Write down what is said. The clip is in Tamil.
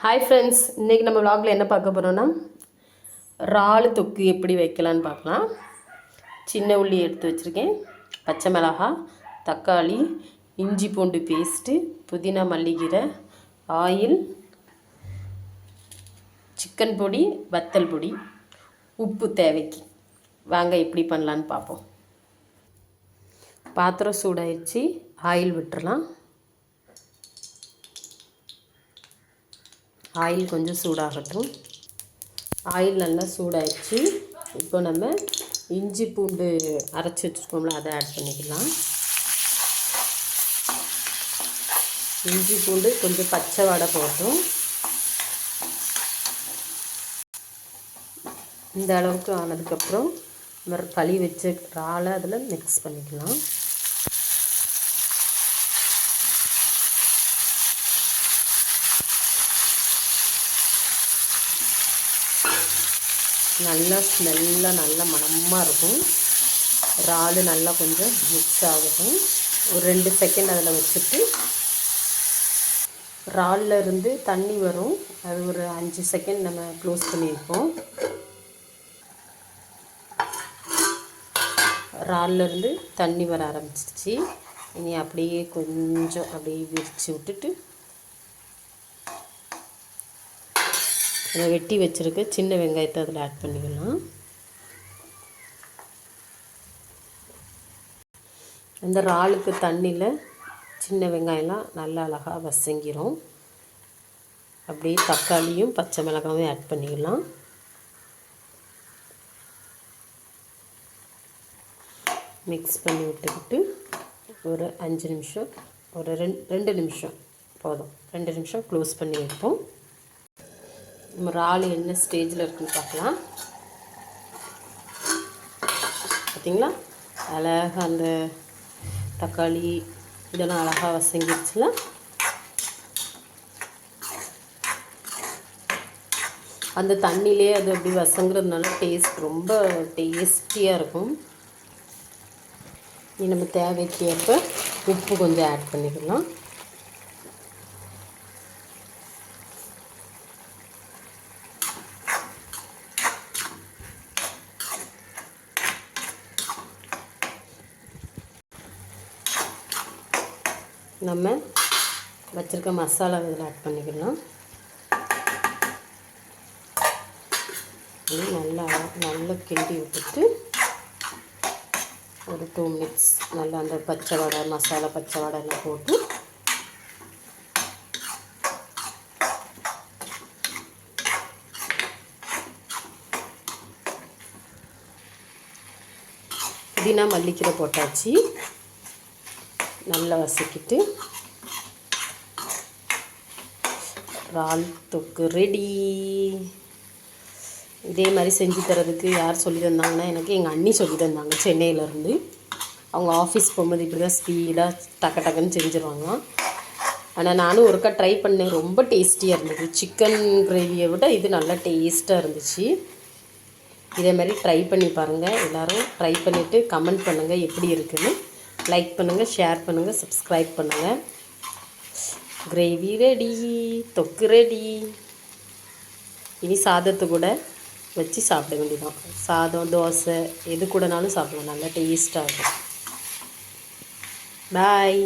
ஹாய் ஃப்ரெண்ட்ஸ், இன்றைக்கி நம்ம vlogல என்ன பார்க்க போகிறோன்னா இறால் தொக்கு எப்படி வைக்கலான்னு பார்க்கலாம். சின்ன உள்ளி எடுத்து வச்சுருக்கேன், பச்சை மிளகாய், தக்காளி, இஞ்சி பூண்டு பேஸ்ட்டு, புதினா மல்லிக்கீரை, ஆயில், சிக்கன் பொடி, வத்தல் பொடி, உப்பு தேவைக்கு. வாங்க எப்படி பண்ணலான்னு பார்ப்போம். பாத்திரம் சூடாயிடுச்சு, ஆயில் விட்டுறலாம். ஆயில் கொஞ்சம் சூடாகட்டும். ஆயில் நல்லா சூடாகிடுச்சு. இப்போ நம்ம இஞ்சி பூண்டு அரைச்சி வச்சுருக்கோம்ல, அதை ஆட் பண்ணிக்கலாம். இஞ்சி பூண்டு கொஞ்சம் பச்சை வாடை போட்டும். இந்த அளவுக்கு ஆனதுக்கப்புறம் நம்ம களி வச்ச இறாலை அதில் மிக்ஸ் பண்ணிக்கலாம். நல்லா ஸ்மெல்லாக நல்ல மணமாக இருக்கும். இறால் நல்லா கொஞ்சம் மிக்ஸ் ஆகட்டும். ஒரு 2 செகண்ட் அதில் வச்சுட்டு இறாலில் இருந்து தண்ணி வரும், அது ஒரு 5 செகண்ட் நம்ம க்ளோஸ் பண்ணியிருப்போம். இறாலில் இருந்து தண்ணி வர ஆரம்பிச்சிருச்சு. இனி அப்படியே கொஞ்சம் அப்படியே விரித்து விட்டுட்டு வெட்டி வச்சுருக்க சின்ன வெங்காயத்தை அதில் ஆட் பண்ணிக்கலாம். அந்த இறாலுக்கு தண்ணியில் சின்ன வெங்காயம்லாம் நல்லா அழகாக வசங்கிரும். அப்படியே தக்காளியும் பச்சை மிளகாயும் ஆட் பண்ணிக்கலாம். மிக்ஸ் பண்ணி விட்டுக்கிட்டு ஒரு 5 நிமிஷம், ஒரு 2 நிமிஷம் போதும், 2 நிமிஷம் க்ளோஸ் பண்ணி வைப்போம். நம்ம இறால் என்ன ஸ்டேஜில் இருக்குன்னு பார்க்கலாம். பார்த்திங்களா, அழகாக அந்த தக்காளி இதெல்லாம் அழகாக வசங்கிடுச்சுல. அந்த தண்ணியிலே அது அப்படி வசங்குறதுனால டேஸ்ட் ரொம்ப டேஸ்டியாக இருக்கும். இது நம்ம தேவைக்கேற்ப உப்பு கொஞ்சம் ஆட் பண்ணிக்கலாம். நம்ம வச்சுருக்க மசாலா இதில் ஆட் பண்ணிக்கலாம். நல்லா கிண்டி விட்டுட்டு ஒரு 2 மினிட்ஸ் நல்லா அந்த பச்சை வடை மசாலா பச்சை வடை எல்லாம் போட்டு புதினா மல்லிக்கீரை போட்டாச்சு. நல்லா வதக்கிட்டு இறால் தொக்கு ரெடி. இதே மாதிரி செஞ்சு தரதுக்கு யார் சொல்லி தந்தாங்கன்னா, எனக்கு எங்கள் அண்ணி சொல்லி தந்தாங்க சென்னையிலேருந்து. அவங்க ஆஃபீஸ் போகும்போது இப்படி தான் ஸ்பீடாக டக்குன்னு செஞ்சுருவாங்க. ஆனால் நானும் ஒருக்கா ட்ரை பண்ணேன், ரொம்ப டேஸ்டியாக இருந்தது. சிக்கன் கிரேவியை விட இது நல்லா டேஸ்ட்டாக இருந்துச்சு. இதே மாதிரி ட்ரை பண்ணி பாருங்கள். எல்லோரும் ட்ரை பண்ணிவிட்டு கமெண்ட் பண்ணுங்கள் எப்படி இருக்குதுன்னு. லைக் பண்ணுங்கள், ஷேர் பண்ணுங்கள், சப்ஸ்கிரைப் பண்ணுங்கள். கிரேவி ரெடி, தொக்கு ரெடி. இனி சாதத்தை கூட வச்சு சாப்பிட வேண்டியதான். சாதம், தோசை எது கூடனாலும் சாப்பிடலாம், நல்லா டேஸ்ட்டாக இருக்கும். பாய்.